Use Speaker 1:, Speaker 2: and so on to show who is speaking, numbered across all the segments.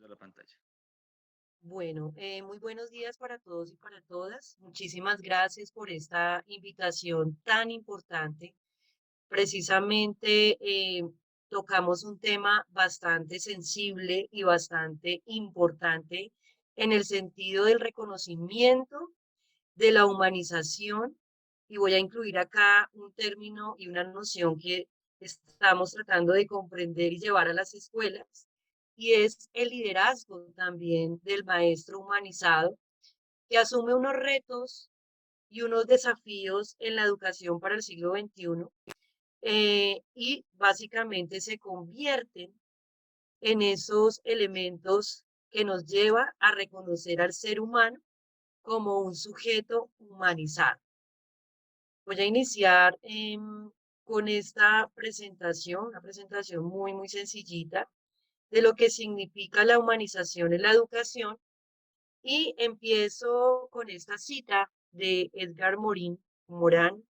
Speaker 1: compartiendo la pantalla.
Speaker 2: Bueno, muy buenos días para todos y para todas. Muchísimas gracias por esta invitación tan importante. Precisamente tocamos un tema bastante sensible y bastante importante en el sentido del reconocimiento, de la humanización, y voy a incluir acá un término y una noción que estamos tratando de comprender y llevar a las escuelas, y es el liderazgo también del maestro humanizado, que asume unos retos y unos desafíos en la educación para el siglo XXI, y básicamente se convierten en esos elementos que nos lleva a reconocer al ser humano como un sujeto humanizado. Voy a iniciar con esta presentación, una presentación muy sencillita de lo que significa la humanización en la educación, y empiezo con esta cita de Edgar Morán,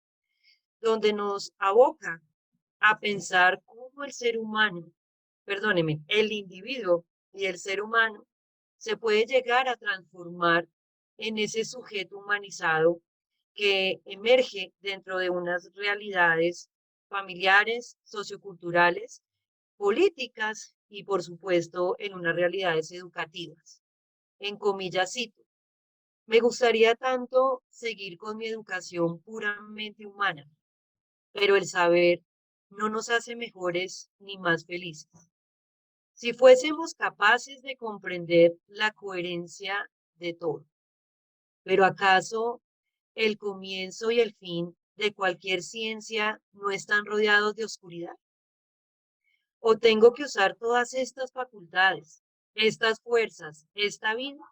Speaker 2: donde nos aboca a pensar cómo el ser humano, perdóneme, el individuo y el ser humano se puede llegar a transformar en ese sujeto humanizado que emerge dentro de unas realidades familiares, socioculturales, políticas y, por supuesto, en unas realidades educativas. En comillas cito, me gustaría tanto seguir con mi educación puramente humana, pero el saber no nos hace mejores ni más felices. Si fuésemos capaces de comprender la coherencia de todo, pero ¿acaso el comienzo y el fin de cualquier ciencia no están rodeados de oscuridad? ¿O tengo que usar todas estas facultades, estas fuerzas, esta vida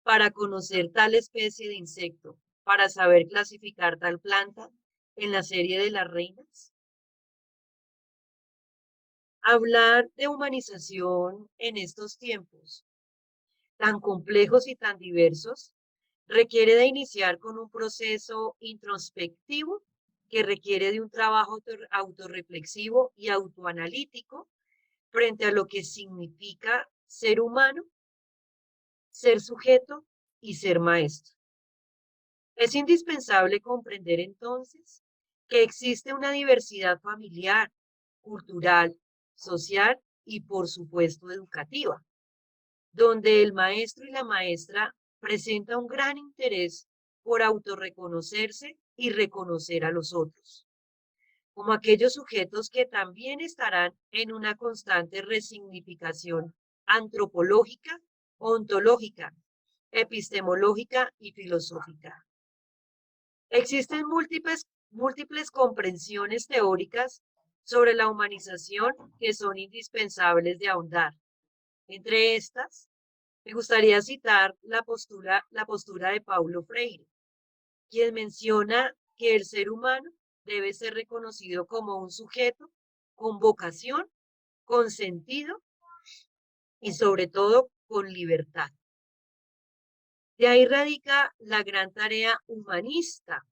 Speaker 2: para conocer tal especie de insecto, para saber clasificar tal planta en la serie de las reinas? Hablar de humanización en estos tiempos tan complejos y tan diversos requiere de iniciar con un proceso introspectivo que requiere de un trabajo autorreflexivo y autoanalítico frente a lo que significa ser humano, ser sujeto y ser maestro. Es indispensable comprender entonces que existe una diversidad familiar, cultural, social y, por supuesto, educativa, donde el maestro y la maestra presentan un gran interés por autorreconocerse y reconocer a los otros, como aquellos sujetos que también estarán en una constante resignificación antropológica, ontológica, epistemológica y filosófica. Existen múltiples comprensiones teóricas sobre la humanización que son indispensables de ahondar. Entre estas, me gustaría citar la postura de Paulo Freire, quien menciona que el ser humano debe ser reconocido como un sujeto con vocación, con sentido y sobre todo con libertad. De ahí radica la gran tarea humanista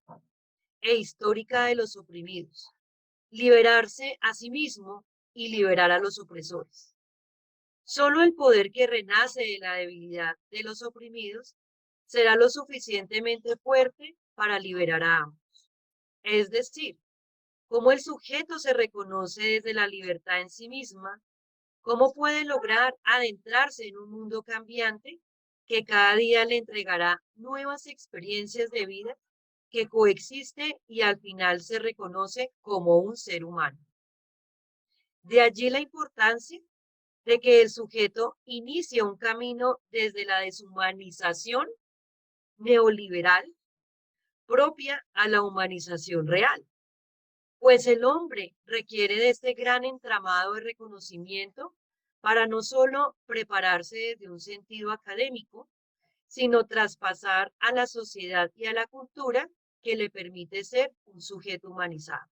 Speaker 2: e histórica de los oprimidos: liberarse a sí mismo y liberar a los opresores. Solo el poder que renace de la debilidad de los oprimidos será lo suficientemente fuerte para liberar a ambos. Es decir, cómo el sujeto se reconoce desde la libertad en sí misma, cómo puede lograr adentrarse en un mundo cambiante que cada día le entregará nuevas experiencias de vida, que coexiste y al final se reconoce como un ser humano. De allí la importancia de que el sujeto inicie un camino desde la deshumanización neoliberal propia a la humanización real, pues el hombre requiere de este gran entramado de reconocimiento para no solo prepararse desde un sentido académico, sino traspasar a la sociedad y a la cultura que le permite ser un sujeto humanizado.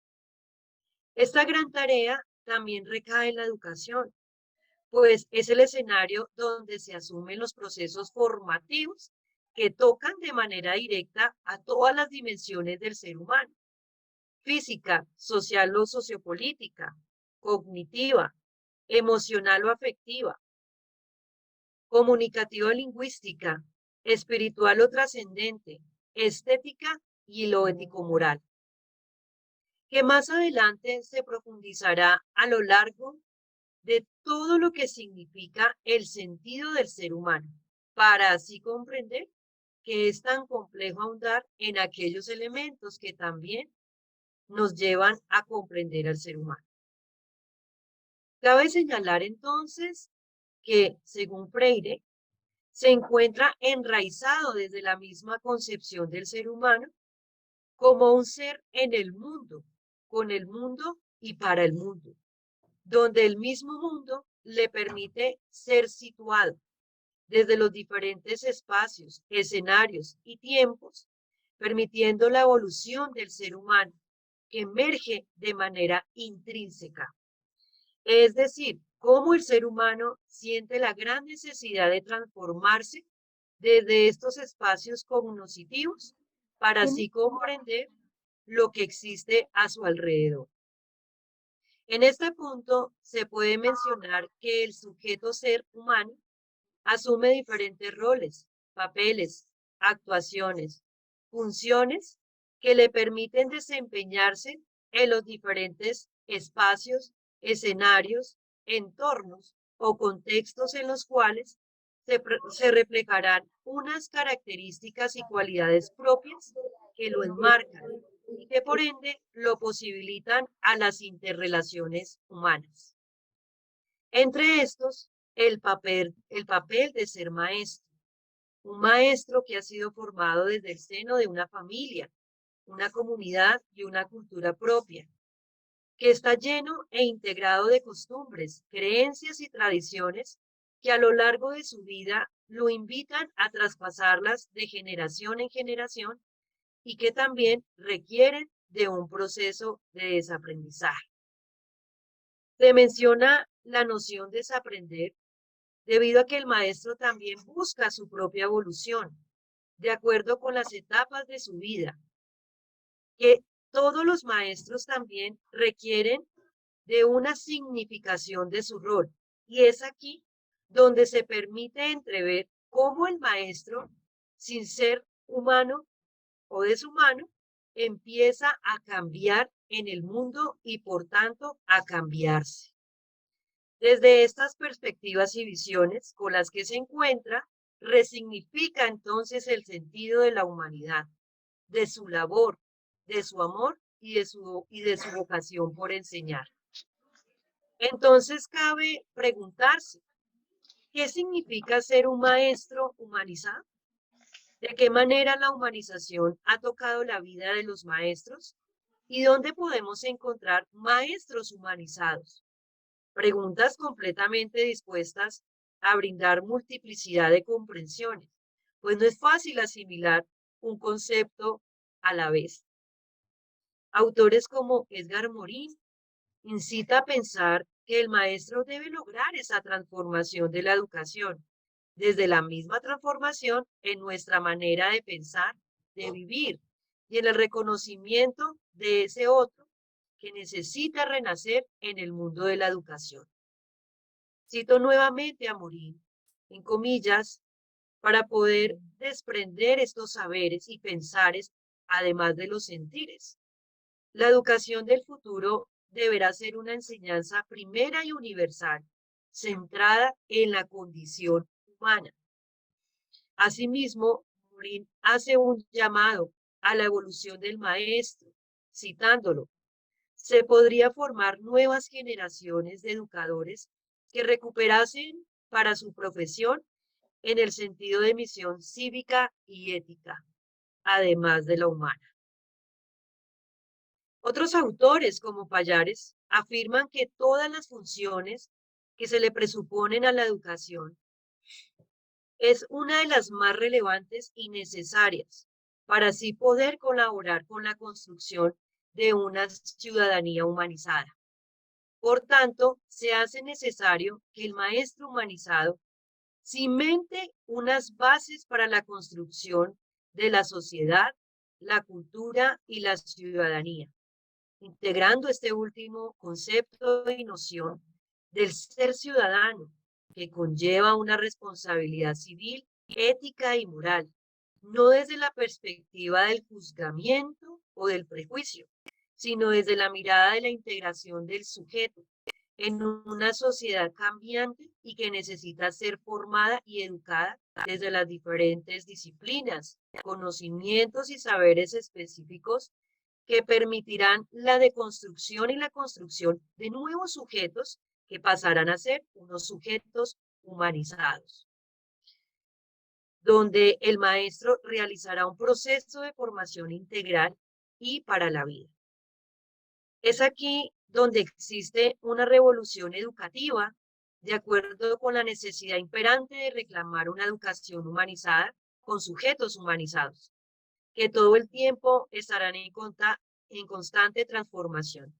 Speaker 2: Esta gran tarea también recae en la educación, pues es el escenario donde se asumen los procesos formativos que tocan de manera directa a todas las dimensiones del ser humano: física, social o sociopolítica, cognitiva, emocional o afectiva. comunicativa lingüística, espiritual o trascendente, estética y lo ético-moral, que más adelante se profundizará a lo largo de todo lo que significa el sentido del ser humano, para así comprender que es tan complejo ahondar en aquellos elementos que también nos llevan a comprender al ser humano. Cabe señalar entonces que, según Freire, se encuentra enraizado desde la misma concepción del ser humano como un ser en el mundo, con el mundo y para el mundo, donde el mismo mundo le permite ser situado desde los diferentes espacios, escenarios y tiempos, permitiendo la evolución del ser humano que emerge de manera intrínseca. Es decir, cómo el ser humano siente la gran necesidad de transformarse desde estos espacios cognitivos para así comprender lo que existe a su alrededor. En este punto se puede mencionar que el sujeto ser humano asume diferentes roles, papeles, actuaciones, funciones que le permiten desempeñarse en los diferentes espacios, escenarios, entornos o contextos en los cuales se reflejarán unas características y cualidades propias que lo enmarcan y que por ende lo posibilitan a las interrelaciones humanas. Entre estos, el papel de ser maestro, un maestro que ha sido formado desde el seno de una familia, una comunidad y una cultura propia, que está lleno e integrado de costumbres, creencias y tradiciones que a lo largo de su vida lo invitan a traspasarlas de generación en generación y que también requieren de un proceso de desaprendizaje. Se menciona la noción de desaprender debido a que el maestro también busca su propia evolución, de acuerdo con las etapas de su vida, que todos los maestros también requieren de una significación de su rol. Y es aquí donde se permite entrever cómo el maestro, sin ser humano o deshumano, empieza a cambiar en el mundo y por tanto a cambiarse. Desde estas perspectivas y visiones con las que se encuentra, resignifica entonces el sentido de la humanidad, de su labor, de su amor y de su vocación por enseñar. Entonces cabe preguntarse, ¿qué significa ser un maestro humanizado? ¿De qué manera la humanización ha tocado la vida de los maestros? ¿Y dónde podemos encontrar maestros humanizados? Preguntas completamente dispuestas a brindar multiplicidad de comprensiones, pues no es fácil asimilar un concepto a la vez. Autores como Edgar Morin incita a pensar que el maestro debe lograr esa transformación de la educación, desde la misma transformación en nuestra manera de pensar, de vivir y en el reconocimiento de ese otro que necesita renacer en el mundo de la educación. Cito nuevamente a Morin, en comillas, para poder desprender estos saberes y pensares, además de los sentires. La educación del futuro deberá ser una enseñanza primera y universal, centrada en la condición humana. Asimismo, Morin hace un llamado a la evolución del maestro, citándolo. Se podría formar nuevas generaciones de educadores que recuperasen para su profesión en el sentido de misión cívica y ética, además de la humana. Otros autores, como Pallares, afirman que todas las funciones que se le presuponen a la educación es una de las más relevantes y necesarias para así poder colaborar con la construcción de una ciudadanía humanizada. Por tanto, se hace necesario que el maestro humanizado cimente unas bases para la construcción de la sociedad, la cultura y la ciudadanía, integrando este último concepto y noción del ser ciudadano que conlleva una responsabilidad civil, ética y moral, no desde la perspectiva del juzgamiento o del prejuicio, sino desde la mirada de la integración del sujeto en una sociedad cambiante y que necesita ser formada y educada desde las diferentes disciplinas, conocimientos y saberes específicos que permitirán la deconstrucción y la construcción de nuevos sujetos que pasarán a ser unos sujetos humanizados, donde el maestro realizará un proceso de formación integral y para la vida. Es aquí donde existe una revolución educativa de acuerdo con la necesidad imperante de reclamar una educación humanizada con sujetos humanizados, que todo el tiempo estarán en constante transformación.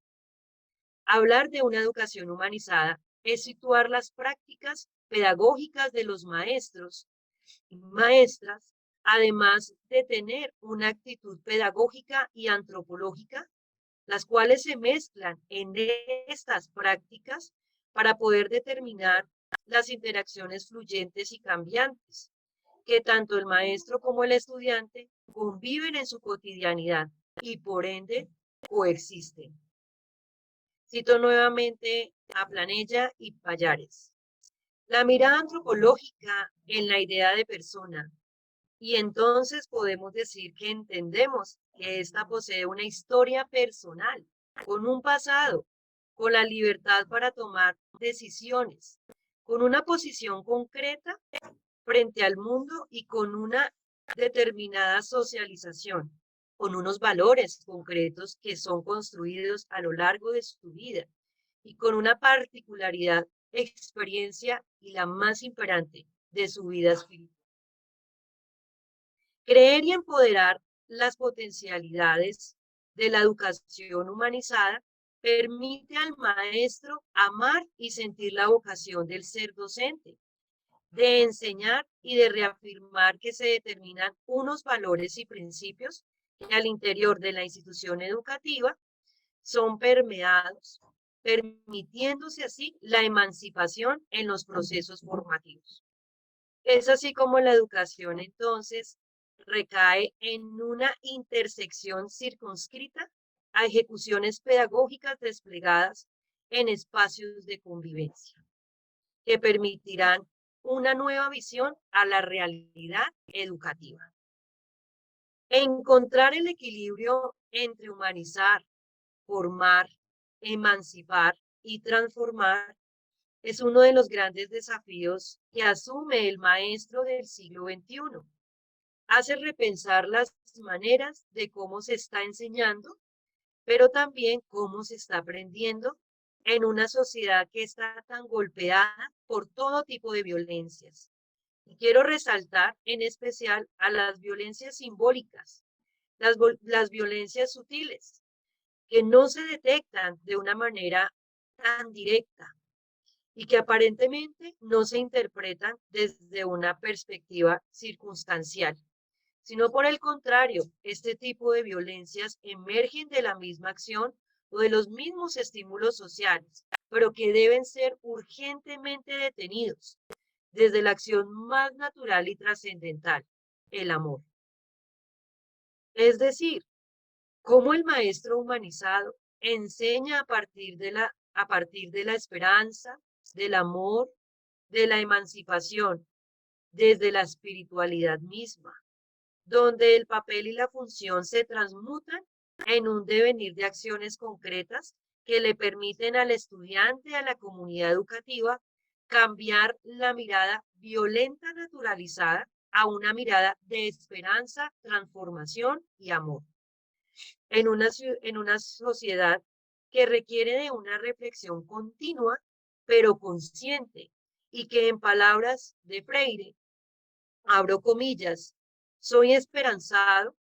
Speaker 2: Hablar de una educación humanizada es situar las prácticas pedagógicas de los maestros y maestras, además de tener una actitud pedagógica y antropológica, las cuales se mezclan en estas prácticas para poder determinar las interacciones fluyentes y cambiantes que tanto el maestro como el estudiante conviven en su cotidianidad y por ende coexisten. Cito nuevamente a Planella y Pallares. La mirada antropológica en la idea de persona, y entonces podemos decir que entendemos que ésta posee una historia personal, con un pasado, con la libertad para tomar decisiones, con una posición concreta frente al mundo y con una determinada socialización, con unos valores concretos que son construidos a lo largo de su vida y con una particularidad, experiencia y la más imperante de su vida espiritual. Creer y empoderar las potencialidades de la educación humanizada permite al maestro amar y sentir la vocación del ser docente, de enseñar y de reafirmar que se determinan unos valores y principios que al interior de la institución educativa son permeados, permitiéndose así la emancipación en los procesos formativos. Es así como la educación entonces recae en una intersección circunscrita a ejecuciones pedagógicas desplegadas en espacios de convivencia que permitirán una nueva visión a la realidad educativa. Encontrar el equilibrio entre humanizar, formar, emancipar y transformar es uno de los grandes desafíos que asume el maestro del siglo XXI. Hace repensar las maneras de cómo se está enseñando, pero también cómo se está aprendiendo en una sociedad que está tan golpeada por todo tipo de violencias. Y quiero resaltar en especial a las violencias simbólicas, las violencias sutiles, que no se detectan de una manera tan directa y que aparentemente no se interpretan desde una perspectiva circunstancial, sino por el contrario, este tipo de violencias emergen de la misma acción o de los mismos estímulos sociales, pero que deben ser urgentemente detenidos desde la acción más natural y trascendental, el amor. Es decir, cómo el maestro humanizado enseña a partir de la esperanza, del amor, de la emancipación, desde la espiritualidad misma, donde el papel y la función se transmutan en un devenir de acciones concretas que le permiten al estudiante, a la comunidad educativa, cambiar la mirada violenta naturalizada a una mirada de esperanza, transformación y amor. En una sociedad que requiere de una reflexión continua, pero consciente, y que en palabras de Freire, abro comillas, soy esperanzado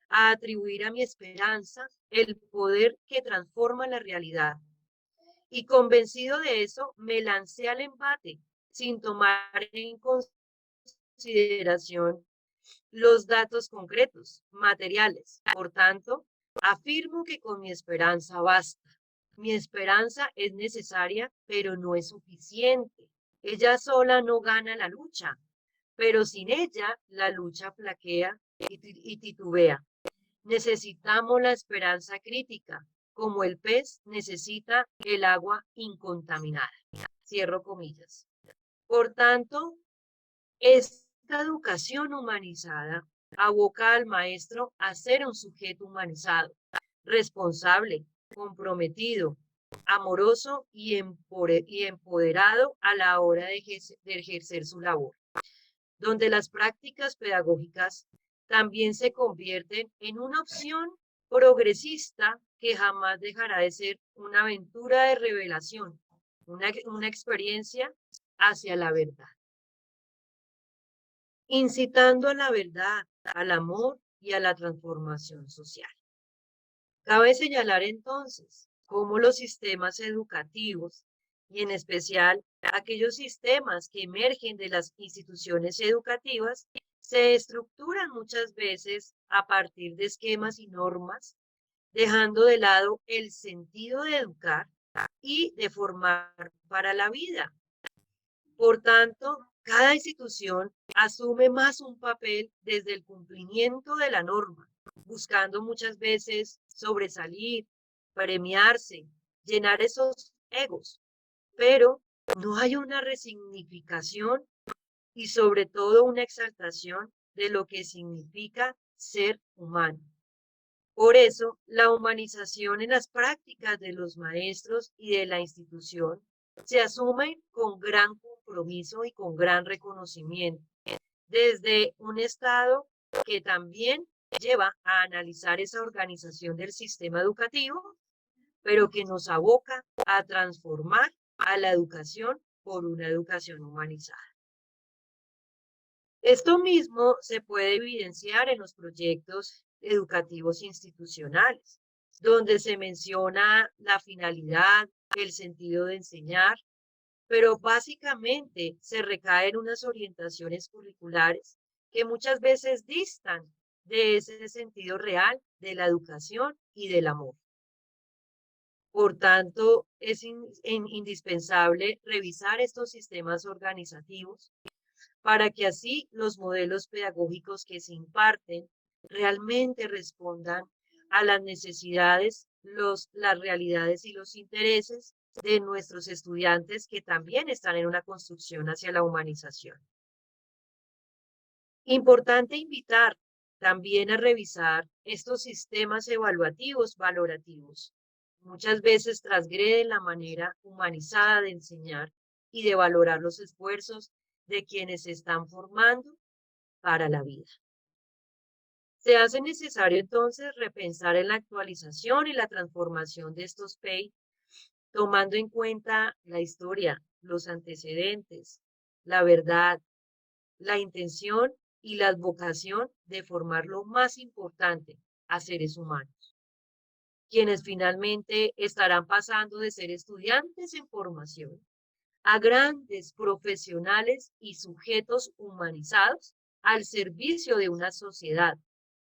Speaker 2: a atribuir a mi esperanza el poder que transforma la realidad. Y convencido de eso, me lancé al embate sin tomar en consideración los datos concretos, materiales. Por tanto, afirmo que con mi esperanza basta. Mi esperanza es necesaria, pero no es suficiente. Ella sola no gana la lucha, pero sin ella la lucha flaquea y titubea. Necesitamos la esperanza crítica, como el pez necesita el agua incontaminada. Cierro comillas. Por tanto, esta educación humanizada aboca al maestro a ser un sujeto humanizado, responsable, comprometido, amoroso y empoderado a la hora de ejercer su labor, donde las prácticas pedagógicas también se convierten en una opción progresista que jamás dejará de ser una aventura de revelación, una experiencia hacia la verdad, incitando a la verdad, al amor y a la transformación social. Cabe señalar entonces cómo los sistemas educativos, y en especial aquellos sistemas que emergen de las instituciones educativas, se estructuran muchas veces a partir de esquemas y normas, dejando de lado el sentido de educar y de formar para la vida. Por tanto, cada institución asume más un papel desde el cumplimiento de la norma, buscando muchas veces sobresalir, premiarse, llenar esos egos, pero no hay una resignificación y sobre todo una exaltación de lo que significa ser humano. Por eso, la humanización en las prácticas de los maestros y de la institución se asume con gran compromiso y con gran reconocimiento, desde un Estado que también lleva a analizar esa organización del sistema educativo, pero que nos aboca a transformar a la educación por una educación humanizada. Esto mismo se puede evidenciar en los proyectos educativos institucionales, donde se menciona la finalidad, el sentido de enseñar, pero básicamente se recaen unas orientaciones curriculares que muchas veces distan de ese sentido real de la educación y del amor. Por tanto, es indispensable revisar estos sistemas organizativos para que así los modelos pedagógicos que se imparten realmente respondan a las necesidades, las realidades y los intereses de nuestros estudiantes que también están en una construcción hacia la humanización. Importante invitar también a revisar estos sistemas evaluativos valorativos. Muchas veces transgreden la manera humanizada de enseñar y de valorar los esfuerzos de quienes se están formando para la vida. Se hace necesario entonces repensar en la actualización y la transformación de estos PEI, tomando en cuenta la historia, los antecedentes, la verdad, la intención y la vocación de formar lo más importante a seres humanos, quienes finalmente estarán pasando de ser estudiantes en formación a grandes profesionales y sujetos humanizados al servicio de una sociedad,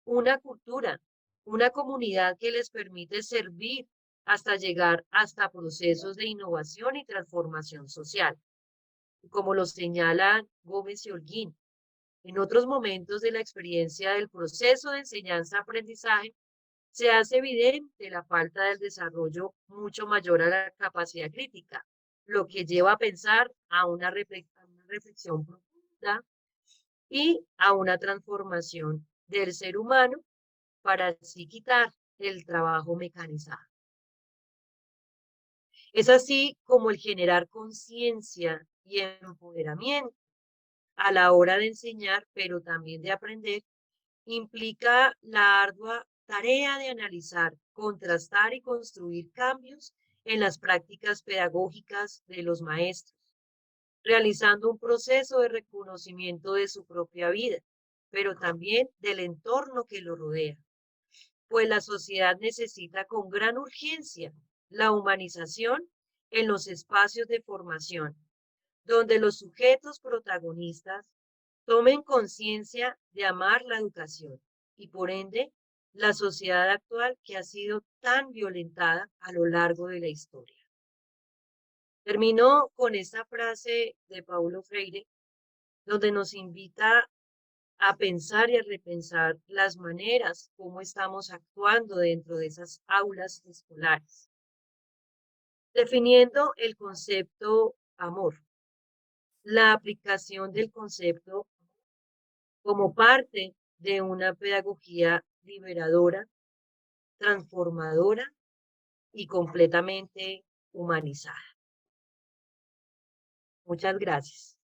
Speaker 2: una cultura, una comunidad que les permite servir hasta llegar hasta procesos de innovación y transformación social, como lo señalan Gómez y Holguín. En otros momentos de la experiencia del proceso de enseñanza-aprendizaje, se hace evidente la falta del desarrollo mucho mayor a la capacidad crítica, lo que lleva a pensar a una reflexión profunda y a una transformación del ser humano para así quitar el trabajo mecanizado. Es así como el generar conciencia y empoderamiento a la hora de enseñar, pero también de aprender, implica la ardua tarea de analizar, contrastar y construir cambios en las prácticas pedagógicas de los maestros, realizando un proceso de reconocimiento de su propia vida, pero también del entorno que lo rodea, pues la sociedad necesita con gran urgencia la humanización en los espacios de formación, donde los sujetos protagonistas tomen conciencia de amar la educación y por ende la sociedad actual que ha sido tan violentada a lo largo de la historia. Termino con esta frase de Paulo Freire, donde nos invita a pensar y a repensar las maneras como estamos actuando dentro de esas aulas escolares, definiendo el concepto amor, la aplicación del concepto como parte de una pedagogía liberadora, transformadora y completamente humanizada. Muchas gracias.